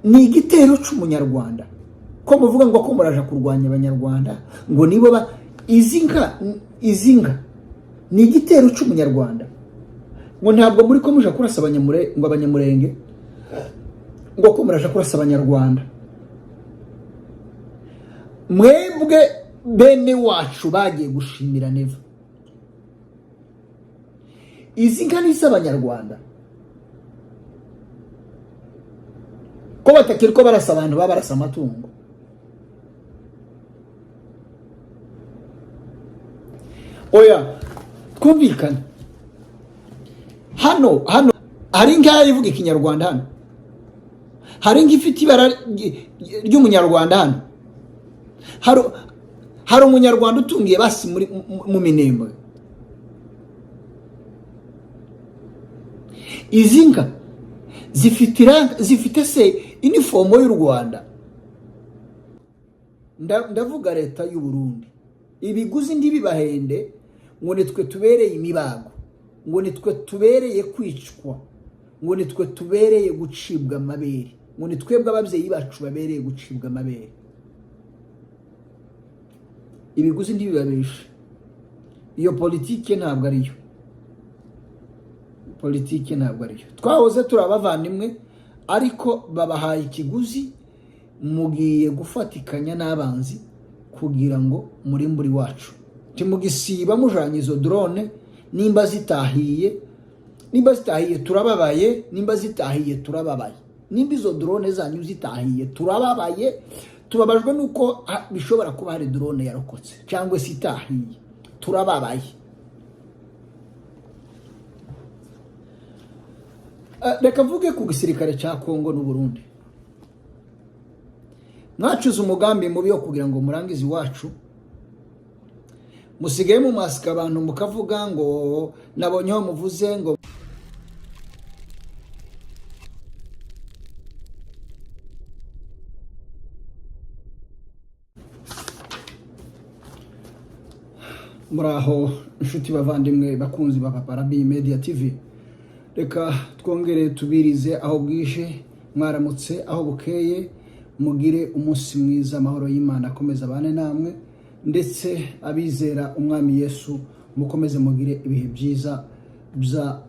ni igitero cy'umunyarwanda ko muvuga ngo ko muraje kurwanya abanyarwanda ngo nibo izinga ni igitero cy'umunyarwanda ngo ntabwo muri ko muje kurasa abanyamurenge ngo ko muraje kurasa abanyarwanda. Mwebwe bene wacu bagiye gushimira Neva, izinga ni z'abanyarwanda ko batakiri ko barasa abantu babarasa amatungo. Oya twumvikana hano hari ngaho ivuga ikinyarwanda hano, hari ngifite ibara ry'umunyarwanda hano, hari umunyarwanda utungiye basi mu Minembwe. Izinga zifite se inifomo y'u Rwanda. Ndavuga leta y'u Burundi ibiguzi ndibibahende ngo nitwe tubereye imibago, ngo nitwe tubereye kwicwa, ngo nitwe tubereye gucibwa amabere, ngo nitwebwe ababyeyi bacu babereye gucibwa amabere. Ibiguzi ndibibabeshe. Iyo politike ntabwo ariyo. Politike ntabwo ariyo. Twahoze turabavandimwe ariko babahaye ikiguzi, mugiye gufatikanya n'abanzi kugira ngo murimburi wacu. Timugisiba mujanye izo drone, nimba zitahiye turababaye, nimba zitahiye turababaye. Nimba izo drone zanyu zitahiye turababaye, tubabajwe nuko bishobora kuba hari drone yarokotse cyangwa sitahiye, turababaye. Reka mvuge ku gisirikare cya Kongo n'u Burundi. Mwacuze umugambi mubi wo kugira ngo murangize iwacu, musigaye mu masika abantu mukavuga ngo nabonyeho muvuze ngo muraho inshuti bavandimwe bakunzi ba Paparabi Media TV. Reka twongere tubirize aho bwije, mwaramutse aho bukeye, mugire umunsi mwiza, amahoro y'Imana akomeza bane namwe, ndetse abizera umwami Yesu mukomeze mugire ibihe byiza bya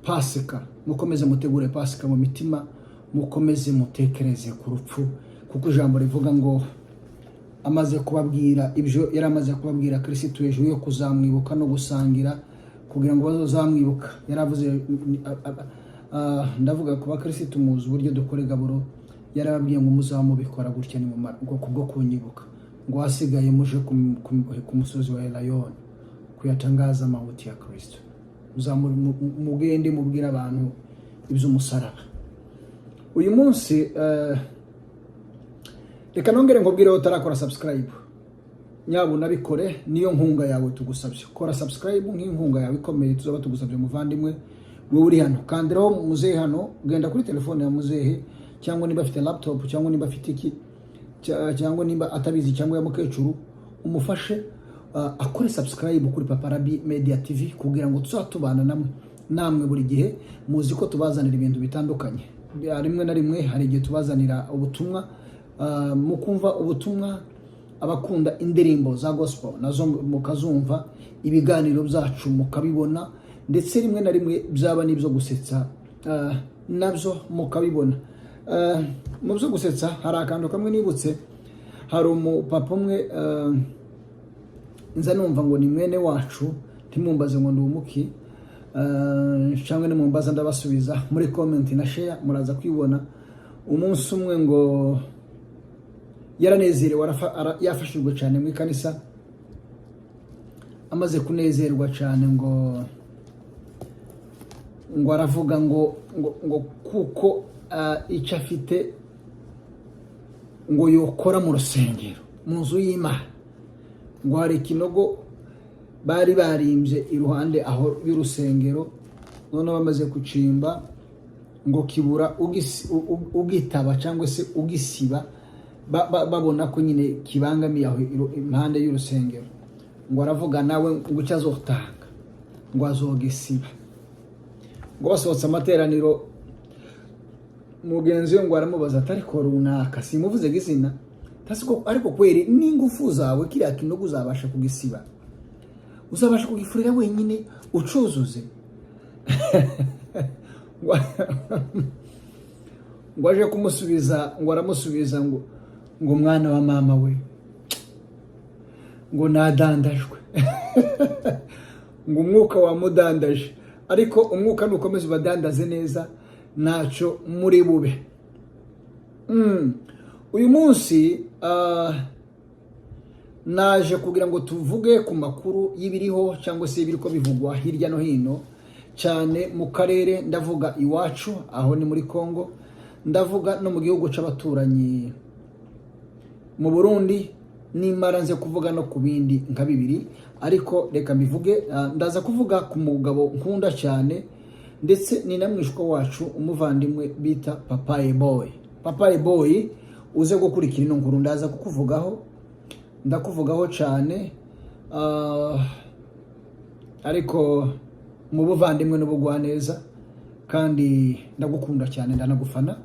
Pasika, mukomeze mutegure Pasika mu mitima, mukomeze mutekereze ku rupfu, kuko ijambo rivuga ngo amaze kubabwira ibyo yaramaze kubabwira Kristo hejuru yo kuzamwibuka no gusangira kugira ngo bazamwibuka. Yaravuze ndavuga kuba Kristo muzi uburyo dukora gaburo, yarababwiye ngo muzamubikora gutya ni mu bwoko bwo kunyibuka, ngo hasigaye muje ku musozi wa Elayon kuyatangaza amahoti ya Kristo. Mugende mubwira abantu iby'umusaraba. Uyu munsi reka nongere nkubwire utarakora subscribe, nyabuna bikore, niyo nkunga yawe tugusabye. Kora subscribe nk'inkunga yawe ikomeye tuzaba tugusabye muvandimwe we uri hano. Kandiraho muzehe hano, genda kuri telefone ya muzehe, cyangwa niba afite laptop, cyangwa niba afite iki, cyangwa niba atabizi, cyangwa ya mukecuru, umufashe akore subscribe kuri Paparabi Media TV kugira ngo tuzatubana namwe buri gihe. Muzi ko tubazanira ibintu bitandukanye, rimwe na rimwe hari igihe tubazanira ubutumwa, mukumva ubutumwa, abakunda indirimbo za gospel nazo mukazumva, ibiganiro byacu mukabibona, ndetse rimwe na rimwe byaba n'ibyo gusetsa nabyo mukabibona. Mu byo gusetsa hari akantu kamwe nibutse, hari umupapa umwe nza numva ngo ni mwene wacu, ntimumbaze ngo ndi umuki, cyangwa nimumbaza ndabasubiza muri comment na share, muraza kwibona. Umunsi umwe ngo yaranezerewe, yafashijwe cyane mu ikanisa, amaze kunezerwa cyane ngo aravuga ngo kuko icyo afite ngo yokora mu rusengero, mu nzu y'Imana, ngo hari ikinogo bari barimbye iruhande aho y'urusengero, none bamaze kucimba ngo kibura ugitaba cyangwa se ugisiba, babona ko nyine kibangamiye aho impande y'urusengero. Ngo aravuga nawe ngo icyo azotanga ngo azogisiba. Ngo basohotse amateraniro mugenzi we ngo aramubaza ati ariko runaka simuvuze gizina tasiko ariko kweri n'ingufu zawe kiriya kinogo uzabasha kugisiba uzabasha kugifurira wenyine ucuzuze ngo aje kumusubiza ngo aramusubiza ngo mwana wa mama we ngo nadandajwe ngo umwuka wamudandaje ariko umwuka nukomeza ubadandaze neza naco muri bube. Uyu munsi naje kugira ngo tuvuge ku makuru y'ibiriho cyangwa se ibiriko bivugwa hirya no hino cyane mu karere, ndavuga iwacu aho ni muri Kongo, ndavuga no mu gihugu c'abaturanyi mu Burundi, nimara nze kuvuga no ku bindi nka bibiri, ariko reka mbivuge. Ndaza kuvuga ku mugabo nkunda cyane ndetse ni namwishwa wacu umuvandimwe bita Papaye Boy. Papaye Boy uze gukurikira ino nkuru ndaza ndakuvugaho cyane, ariko mu buvandimwe n'ubugwaneza, kandi ndagukunda cyane ndanagufana.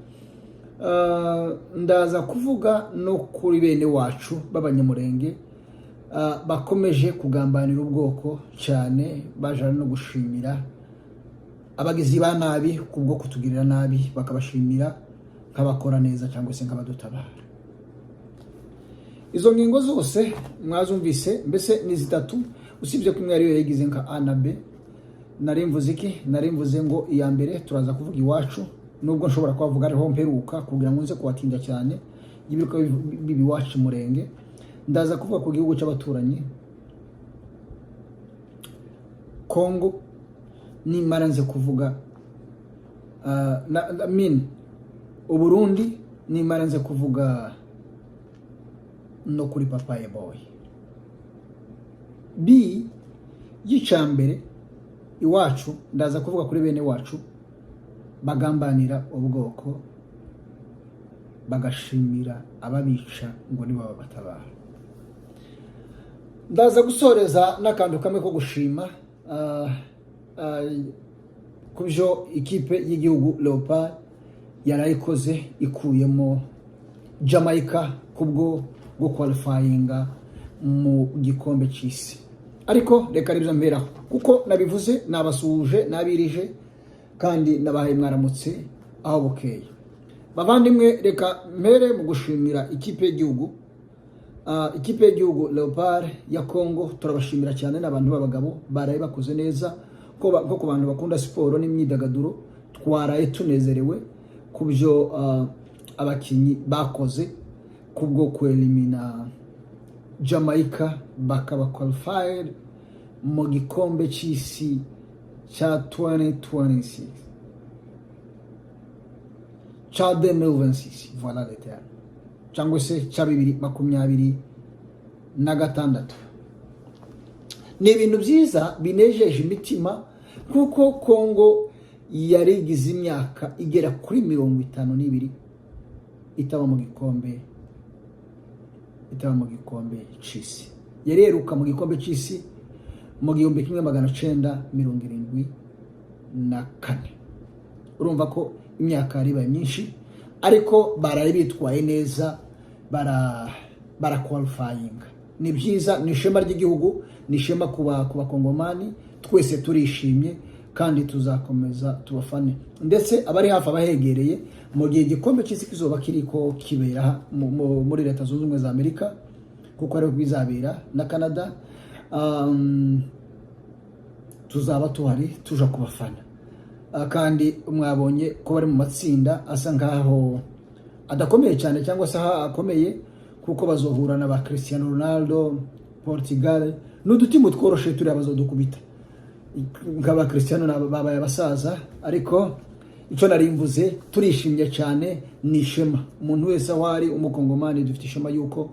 Ndaza kuvuga no kuri bene wacu b'abanyamurenge bakomeje kugambanira ubwoko cyane, bajana no gushimira abagizi ba nabi kubwo kutugirira nabi, bakabashimira nk'abakora neza cyangwa se nk'abadutabara. Izo ngingo zose mwazumvise, mbese ni zitatu, usibye ko imwe ariyo yagize nka A na B. Narimvuze iki? Narimvuze ngo iya mbere turaza kuvuga iwacu, nubwo nshobora kuvuga ariho mperuka kugira ngo nze kubatinda cyane y'ibiriko bibi wacu murenge. Ndaza kuvuga ku gihugu c'abaturanyi Kongo, nimara nze kuvuga Uburundi, nimara nze kuvuga no kuri Papaye Boy. B y'icambere iwacu, ndaza kuvuga kuri bene wacu bagambanira ubwoko, bagashimira ababica ngo nibo babatabara. Ndaza gusoreza n'akantu kamwe ko gushima kubyo ikipe y'igihugu Leopard yarayikoze ikuyemo Jamaica kubwo go qualifyinga mu gikombe cy'isi. Ariko reka ribyo mberaho kuko nabivuze, nabasuhuje, nabirije kandi nabahaye mwaramutse aho bukeye. Bavandimwe, reka mpere mu gushimira ikipe y'igihugu Leopard ya Kongo. Turabashimira cyane, n'abantu b'abagabo baraye bakoze neza, ko ku bantu bakunda siporo n'imyidagaduro twaraye tunezerewe kubyo abakinyi bakoze kubwo kwelimina Jamaica bakaba qualified mu gikombe cy'isi cha 2026 cha 2026, voilà le terme, cyangwa se cha 2026. Ni ibintu byiza binejeje imitima, kuko Kongo yarigize imyaka igera kuri 52 itaba mu gikombe cy'isi. Yareruka mu gikombe cy'isi mu 1974. Urumva ko imyaka yaribaye myinshi, ariko baraye bitwaye neza, bara qualifying. Ni byiza, ni ishema ry'igihugu, ni ishema kuba Kongomani. Twese turishimye kandi tuzakomeza tubafane, ndetse abari hafi abahegereye mu gihe igikombe cy'isi kizoba kiriko kibera muri Leta Zunze Ubumwe za Amerika, kuko ariho bizabera na Canada. Tuzaba tuhari tuja kubafana, kandi mwabonye ko bari mu matsinda asa nkaho adakomeye cyane cyangwa se akomeye, kuko bazohura na ba Cristiano Ronaldo, Portugal, n'udutimu tworoshe turi abazodukubita nk'aba Cristiano babaye abasaza. Ariko icyo narimvuze, turishimye cyane, ni ishema. Umuntu wese aho ari umukongomani dufite ishema yuko,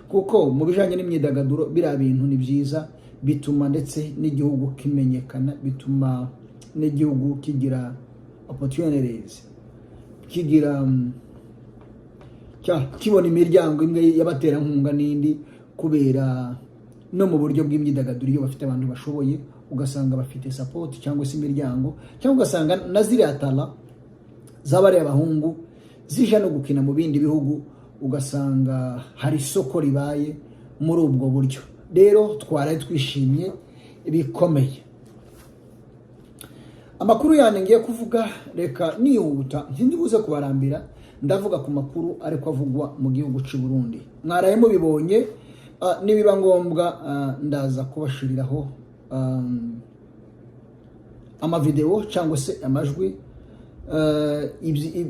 kuko mu bijanye n'imyidagaduro biriya bintu ni byiza, bituma ndetse n'igihugu kimenyekana, bituma n'igihugu kigira opportunities, kigira kibona imiryango imwe y'abaterankunga n'indi, kubera no mu buryo bw'imyidagaduro iyo bafite abantu bashoboye, ugasanga bafite support cyangwa se imiryango, cyangwa ugasanga na ziriya tala z'abari abahungu zija no gukina mu bindi bihugu, ugasanga hari isoko ribaye muri ubwo buryo. Rero twaraye twishimye bikomeye. Amakuru yane ngiye kuvuga, reka nihuta ntindibuze kubarambira, ndavuga ku makuru ariko avugwa mu gihugu cy'u Burundi. Mwaraye mubibonye, nibiba ngombwa ndaza kubashiriraho amavideo cyangwa se amajwi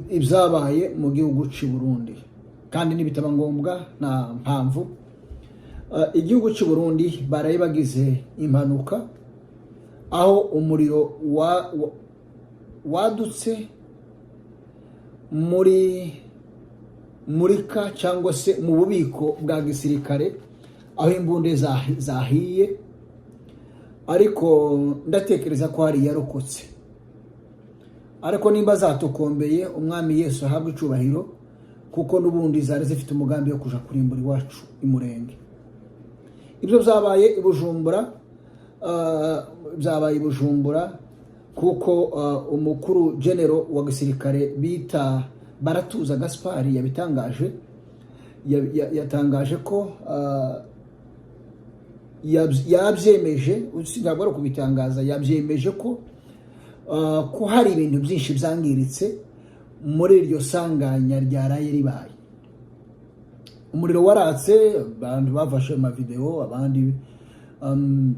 ibyabaye mu gihugu cy'u Burundi, kandi nibitaba ngombwa nta mpamvu. Igihugu cy'u Burundi baraye bagize impanuka, aho umuriro wadutse murika cyangwa se mu bubiko bwa gisirikare, aho imbunde zahiye, ariko ndatekereza ko hari yarokotse. Ariko nimba zatokombeye, umwami Yesu ahabwa icubahiro, kuko n'ubundi zari zifite umugambi wo kuja kurimbura iwacu imurenge. Ibyo byabaye i Bujumbura, kuko umukuru general wa gisirikare bita Baratuza Gaspari yatangaje ko yabyemeje, ntabwo ari kubitangaza, yabyemeje ko hari ibintu byinshi byangiritse muri iryo sanganya ryaraye ribaye. Umuriro waratse, abantu bafashe amavideo, abandi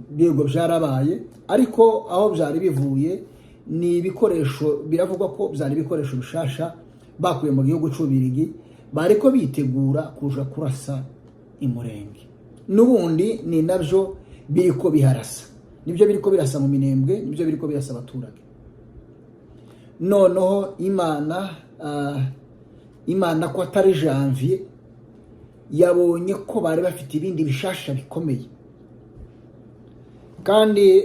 bigo byarabaye, ariko aho byari bivuye ni ibikoresho, biravugwa ko byari ibikoresho bishasha bakuye mu gihugu cy'Ubirigi, bariko bitegura kuja kurasa imurenge. N'ubundi ni nabyo biriko biharasa, nibyo biriko birasa mu Minembwe, nibyo biriko birasa abaturage. Noneho Imana ko atari Janvier yabonye ko bari bafite ibindi bishasha bikomeye, kandi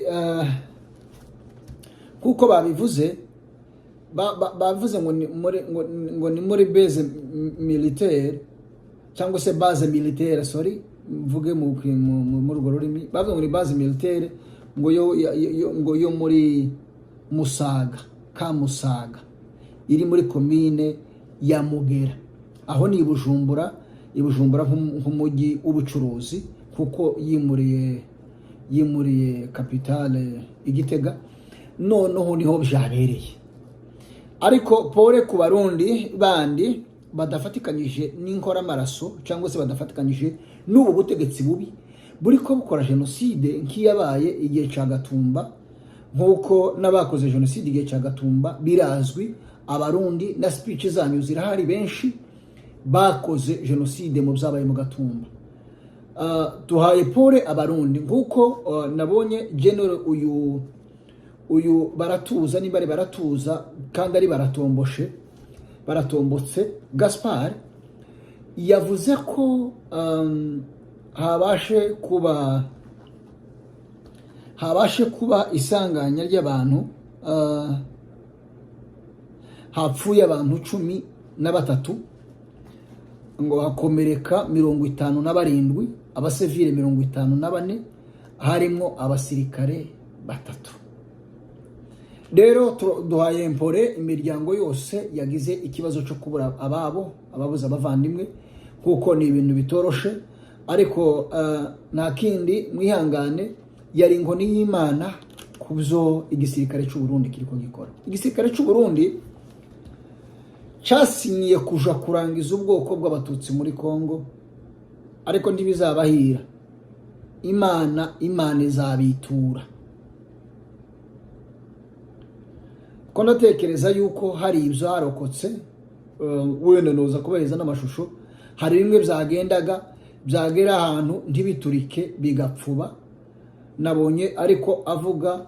kuko babivuze, bavuze ngo ni muri base militaire cyangwa se base militaire, sorry mvuge mu urwo rurimi, bavuze ngo ni base militaire ngo yo muri Musaga, Musaga iri muri commune ya Mugera, aho ni Bujumbura nk'umujyi w'ubucuruzi, kuko yimuriye capitale Igitega. Noneho niho byabereye. Ariko pore ku barundi bandi badafatikanyije n'inkora maraso, cyangwa se badafatikanyije n'ubu butegetsi bubi buriko bukora genocide nk'iyabaye igihe cya Gatumba, nk'uko n'abakoze genocide igihe cya Gatumba birazwi. Abarundi na speech zanyu zirahari, benshi bakoze genocide mu byabaye mu Gatumba. Tuhaye pore abarundi, nk'uko nabonye general uyu Baratuza, niba ari Baratuza kandi ari baratombotse Gaspar, yavuze ko habashe kuba isanganya ry'abantu, hapfuye abantu 13, ngo hakomereka 57, abasivile 54, harimo abasirikare 3. Rero duhaye impore imiryango yose yagize ikibazo cyo kubura ababuze abavandimwe, kuko ni ibintu bitoroshe, ariko nta kindi, mwihangane, yari inkoni y'Imana kubyo igisirikare cy'u Burundi kiriko gikora. Igisirikare cy'u Burundi cyasinyiye kuja kurangiza ubwoko bw'abatutsi muri Kongo, ariko ntibizabahira. Imana izabitura. Ko ndatekereza yuko hari ibyo harokotse, wenda noza kubaheza n'amashusho, hari bimwe byagera ahantu ntibiturike bigapfuba. Nabonye ariko avuga,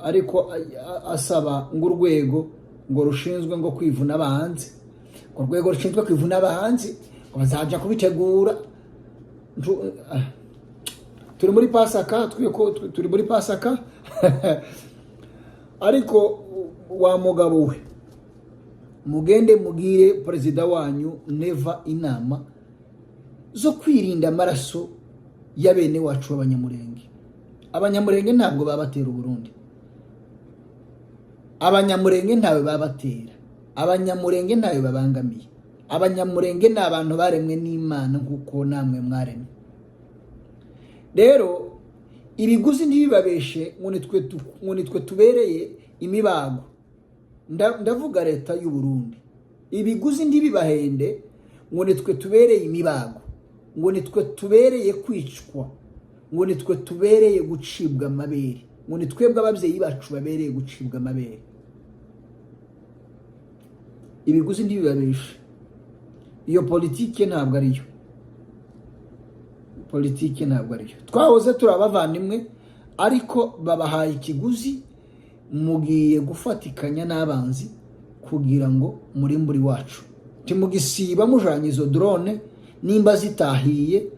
ariko asaba ngo urwego ngo rushinzwe ngo kwivuna abanzi, ngo urwego rushinzwe kwivuna abanzi ngo bazaja kubitegura. Turi muri Pasaka, ariko wa mugabo we, mugende mugire perezida wanyu neva inama zo kwirinda amaraso ya bene wacu b'Abanyamurenge. Abanyamurenge ntabwo babatera Burundi, Abanyamurenge ntawe babatera. abanyamurenge ntayo babangamiye. Abanyamurenge ni abantu baremwe n'Imana nk'uko namwe mwaremwe. Rero ibiguzi ntibibabeshe ngo nitwe tubereye imibago. Ndavuga leta y'u Burundi. Ibiguzi ntibibahende ngo nitwe tubereye imibago, ngo nitwe tubereye kwicwa, ngo nitwe tubereye gucibwa amabere, ngo nitwebwe ababyeyi bacu babereye gucibwa amabere. Ibiguzi ntibibabeshe. Iyo politike ntabwo ariyo. Politike ntabwo ariyo. Twahoze turabavandimwe ariko babahaye ikiguzi, mugiye gufatikanya n'abanzi kugira ngo muri wacu. Timugisiba mujanye izo drone, nimba zitahiye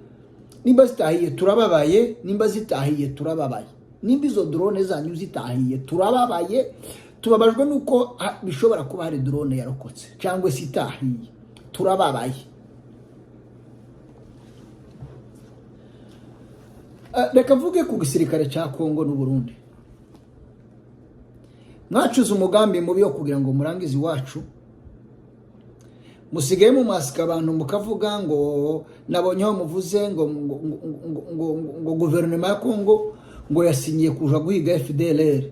turababaye, nimba zitahiye turababaye. Nimba izo drone zanyu zitahiye turababaye, tubabajwe nuko bishobora kuba hari drone yarokotse cyangwa sitahiye, turababaye. Reka mvuge ku gisirikare cya Kongo n'u Burundi. Mwacuze umugambi mubi wo kugira ngo murangize iwacu, musigaye mu masika abantu mukavuga ngo nabonyeho muvuze ngo guverinoma ya Kongo ngo yasinyiye kuja guhiga FDLR,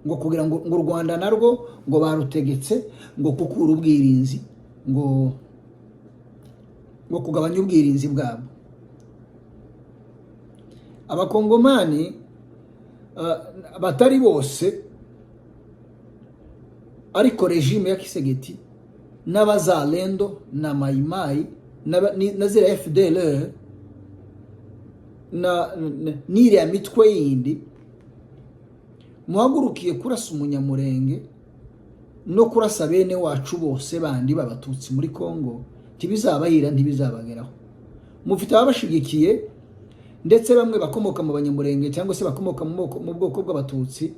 ngo kugira ngo u Rwanda narwo ngo barutegetse ngo kukura ubwirinzi, ngo kugabanya ubwirinzi bwabo. Abakongomani batari bose ariko regime ya Kisegeti n'abazalendo na Maimai na zira FDLR n'iriya mitwe yindi muhagurukiye kurasa umunyamurenge no kurasa bene wacu bose bandi b'abatutsi muri Kongo, ntibizabahira ntibizabageraho. Mufite ababashigikiye ndetse bamwe bakomoka mu banyamurenge cyangwa se bakomoka mu bwoko bw'abatutsi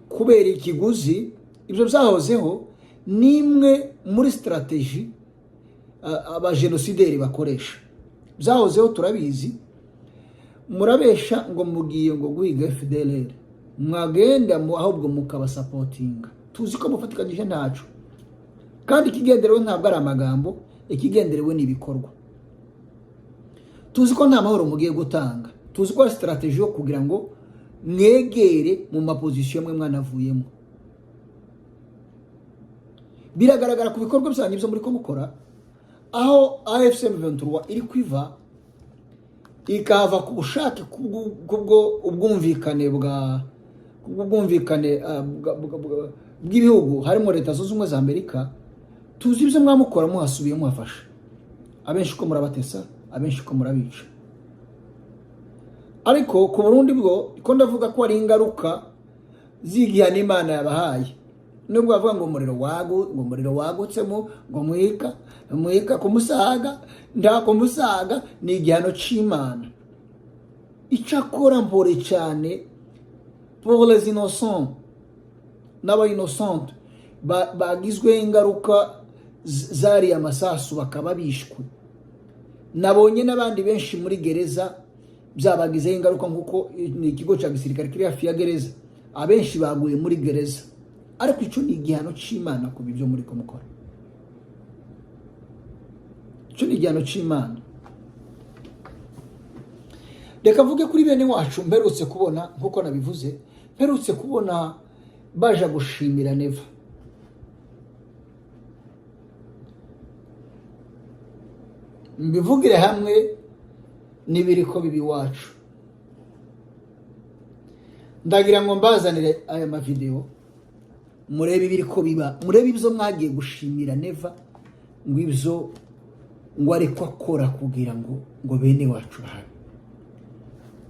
kubera ikiguzi. Ibyo byahozeho nimwe muri strategy abajenosideri bakoresha. Byahozeho turabizi. Murabesha ngo mugiye ngo guhiga FDLR, mwagenda ahubwo mukabasupportinga. Tuzi ko mufatikanyije ntacu, kandi ikigenderewe ntabwo ari amagambo, ikigenderewe n'ibikorwa. Tuzi ko nta mahoro mugiye gutanga, tuzi ko strategy yo kugira ngo mwegere mu maposition mwe mwanavuyemo. Biragaragara ku bikorwa byanyu byo muri ko mukora, aho AFC M23 iri kwiva ikava ku bushake kubwo ubwumvikane bw'ibihugu harimo Leta Zunze Ubumwe za Amerika. Tuzi ibyo mwamukora muhasubiye muhafasha. Abenshi ko murabatesa, abenshi ko murabica. Ariko ku Burundi bwo ko ndavuga ko ari ingaruka zigihana Imana yabahaye. Nubwo bavuga ngo umuriro wagutsemo ngo muhika kumusaga kumusaga ni igihano c'Imana. Icakora mpore cyane pour les innocents n'aba innocent bagizwe ingaruka zari amasasu bakaba bishwe. Nabonye n'abandi benshi muri gereza byabagize ingaruka nkuko ni ikigo cya gisirikare kiri hafi ya gereza, abenshi baguye muri gereza. Ariko icyo ni igihano c'Imana ku byo muri ko mukora. Icyo ni igihano c'Imana. Reka mvuge kuri bene wacu mperutse kubona, nkuko nabivuze, mperutse kubona baje gushimira Neva. Mbivugire hamwe n'ibiriko bibi wacu. Ndagira ngo mbazanire aya mavideo murebe ibiriko biba, murebe ibyo mwagiye gushimira Neva, ngo ibyo ngo ariko akora kugira ngo bene wacu bahari.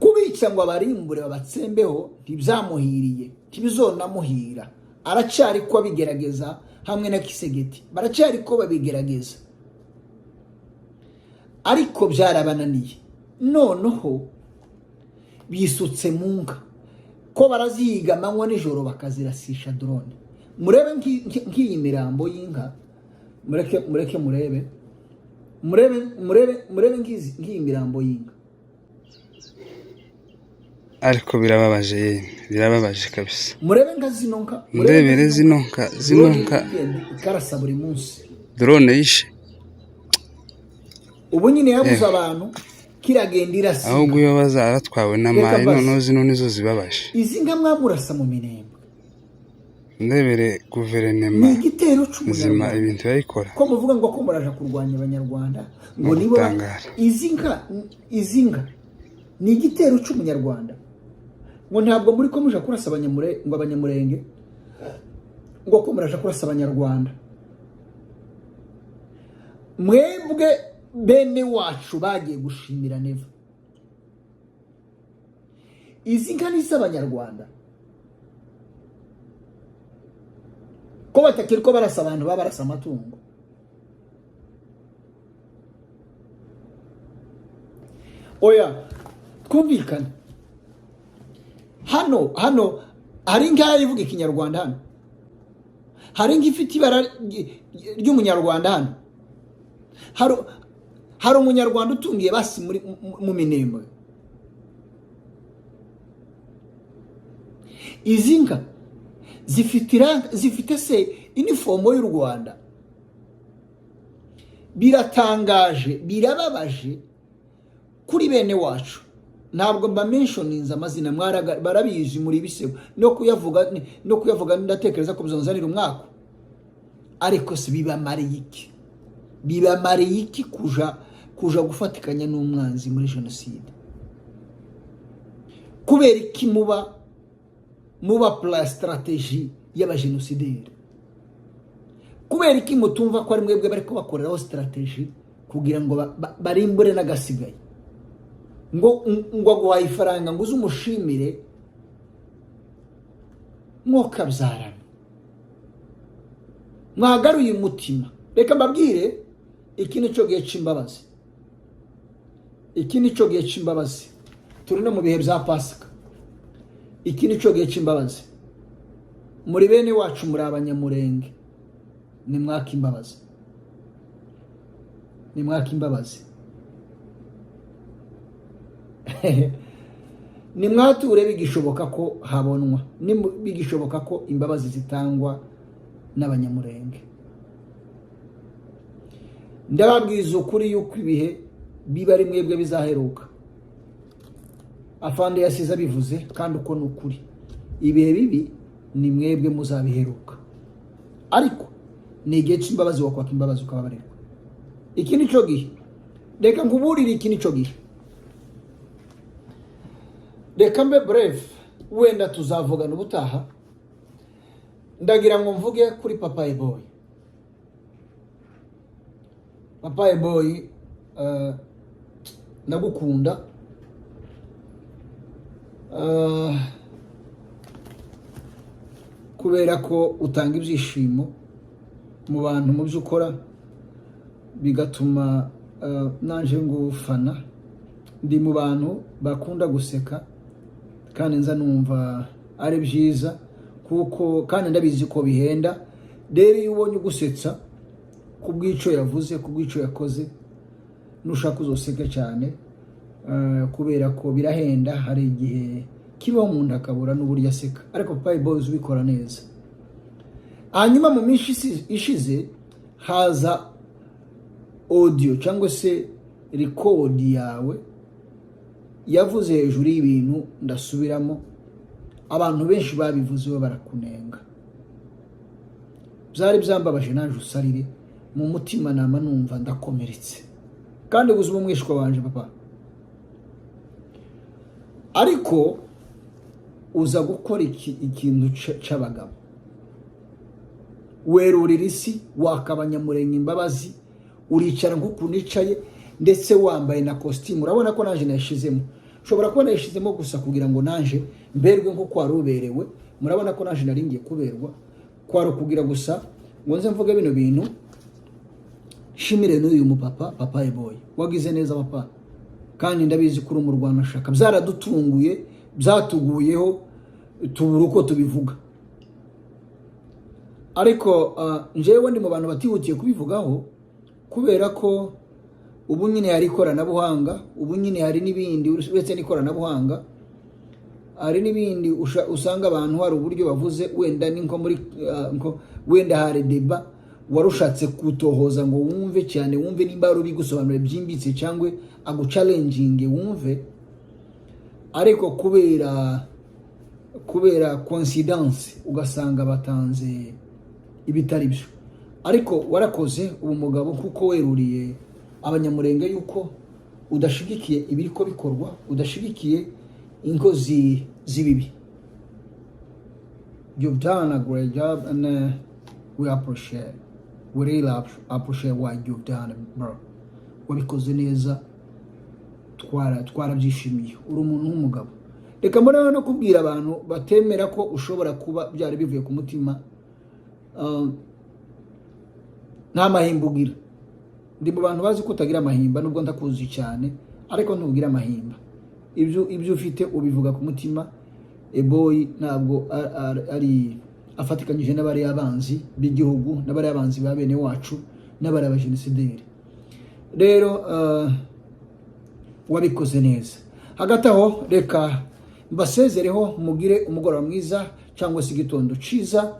Kubica ngo abarimbure babatsembeho ntibyamuhiriye, ntibizonamuhira. Aracyari ko abigerageza hamwe na Kisegeti, baracyari ko babigerageza, ariko byarabananiye. Noneho bisutse munga ko barazihiga amanywa n'ijoro bakazirasisha drone. Murebe nk'iyi mirambo y'inka, mureke murebe nk'iyi mirambo y'inka. ariko birababaje kabisa. murebe nka zino nka Ndebere zino nka ikarasa buri munsi drone yishe. ubu nyine yabuze abantu kiragenda irasa Ahubwo iyo bazaratwawe n'amayi noneho zino nizo zibabaje. izi nka mwamurasa mu minembwe Ndebere guverinoma ni igitero nzima cy'umunyarwanda ibintu bayikora. ko muvuga ngo ko muraje kurwanya abanyarwanda ngo nibo izi nka ni igitero cy'umunyarwanda ngo ntabwo muri ko muje kurasa abanyamurenge ngo ko muraje kurasa abanyarwanda mwebwe bene wacu bagiye gushimira neva izi nka ni iz'abanyarwanda ko batakiri ko barasa abantu babarasa amatungo oya twumvikane hano hari inka ivuga ikinyarwanda hano hari inka ifite ibara ry'umunyarwanda hano hari umunyarwanda utungiye basi mu minembwe izi nka zifite se inifomo y'u Rwanda biratangaje birababaje kuri bene wacu ntabwo mba mentioninze amazina barabizi muri bisebo no kuyavuga ndatekereza ko bizonzanira umwaka ariko si bibamariye iki kuja gufatikanya n'umwanzi muri jenoside kubera iki muba plan strategy y'abajenosideri kubera iki mutumva ko ari mwebwe bari kubakoreraho strategy kugira ngo barimbure n'agasigaye ngo guhaye ifaranga ngo uzumushimire mwokabyarana mwagaruye umutima reka mbabwire iki nico gihe c'imbabazi turi no mu bihe bya Pasika iki nico gihe c'imbabazi muri bene wacu muri abanyamurenge ni mwaka imbabazi ni mwature bigishoboka ko habonwa bigishoboka ko imbabazi zitangwa n'abanyamurenge ndababwiza ukuri yuko ibihe biba ari mwebwe bizaheruka afande yasize abivuze kandi uko n'ukuri ibihe bibi ni mwebwe muzabiheruka ariko ni igihe cy'imbabazi wakwaka imbabazi ukababarirwa iki nico gihe reka nkuburire iki nico gihe reka mbe bref wenda tuzavugana ubutaha ndagira ngo mvuge kuri Papa Boy ndagukunda kubera ko utanga ibyishimo mu bantu mu byo ukora bigatuma nanje ngufana ndi mu bantu bakunda guseka kandi nza numva ari byiza kuko kandi ndabizi ko bihenda rero iyo ubonye ugusetsa ku bw'ico yavuze ku bw'ico yakoze nushaka uzoseka cyane kubera ko birahenda hari igihe kibaho umuntu akabura n'uburyo aseka ariko Papa Boy ubikora neza hanyuma mu minsi ishize haza audio cyangwa se record yawe yavuze hejuru y'ibintu ndasubiramo abantu benshi babivuze barakunenga byari byambabaje naje usarire mu mutima nama numva ndakomeretse kandi ubuzima umwishwa wanje papa ariko uza gukora ikintu c'abagabo werurira isi wakabanyamurenge imbabazi uricara nk'uko nicaye ndetse wambaye na costume urabona ko naje nashizemo ushobora kubona yashizemo gusa kugira ngo naje mberwe nk'uko waruberewe murabona ko naje naringiye kuberwa kwaro kugira gusa ngo nze mvuge bino bintu shimire n'uyu mupapa Papa Boy wagize neza papa kandi ndabizi kuri mu Rwanda shaka byaradutunguye byatuguyeho tubura uko tubivuga ariko njewe ndi mu bantu batihutiye kubivugaho kubera ko ubu nyine hari ikoranabuhanga ubu nyine hari n'ibindi uretse n'ikoranabuhanga hari n'ibindi usanga abantu hari uburyo bavuze wenda ni nko muri wenda hari deba warushatse kutohoza ngo wumve cyane, wumve nimba ari bigusobanura byimbitse cyangwa aguchallenging wumve, ariko kubera coincidence ugasanga batanze ibitari byo. Ariko warakoze ubu mugabo kuko weruriye abanyamurenge yuko udashigikiye ibiri ko bikorwa, udashigikiye inkozi z'ibibi. You've done a great job and we really appreciate what you've done, bro. Wabikoze neza, twarabyishimiye. Uri umuntu w'umugabo. Reka mbona no kubwira abantu batemera ko ushobora kuba byari bivuye ku mutima, nta mahimba ugira. Ndi mu bantu bazi ko utagira amahimba, nubwo ndakuzi cyane, ariko ntugira amahimba. Ibyo ufite ubivuga ku mutima. Boy ntabwo ari afatikanyije n'abari abanzi b'igihugu, n'abari abanzi ba bene wacu, n'abari abajenosideri. Rero wabikoze neza. Hagati aho reka mbasezereho, mugire umugoroba mwiza cyangwa se igitondo ciza.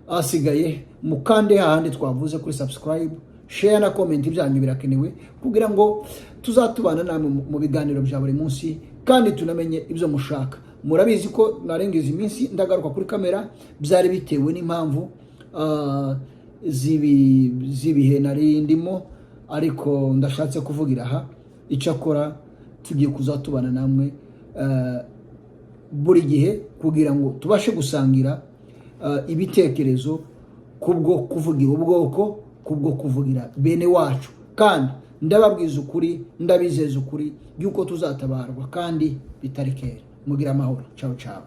Asigaye mukande hahandi twavuze kuri subscribe, share na comment, ibyanyu birakenewe kugira ngo tuzatubana namwe mu biganiro bya buri munsi kandi tunamenye ibyo mushaka. Murabizi ko narengeze iminsi ndagaruka kuri kamera, byari bitewe n'impamvu zibihe nari ndimo, ariko ndashatse kuvugira aha icakora tugiye kuzatubana namwe buri gihe kugira ngo tubashe gusangira ibitekerezo kubwo kuvugira ubwoko, kubwo kuvugira bene wacu, kandi ndababwiza ukuri, ndabizeza ukuri yuko tuzatabarwa kandi bitari kera. Mugira amahoro. Ciao ciao.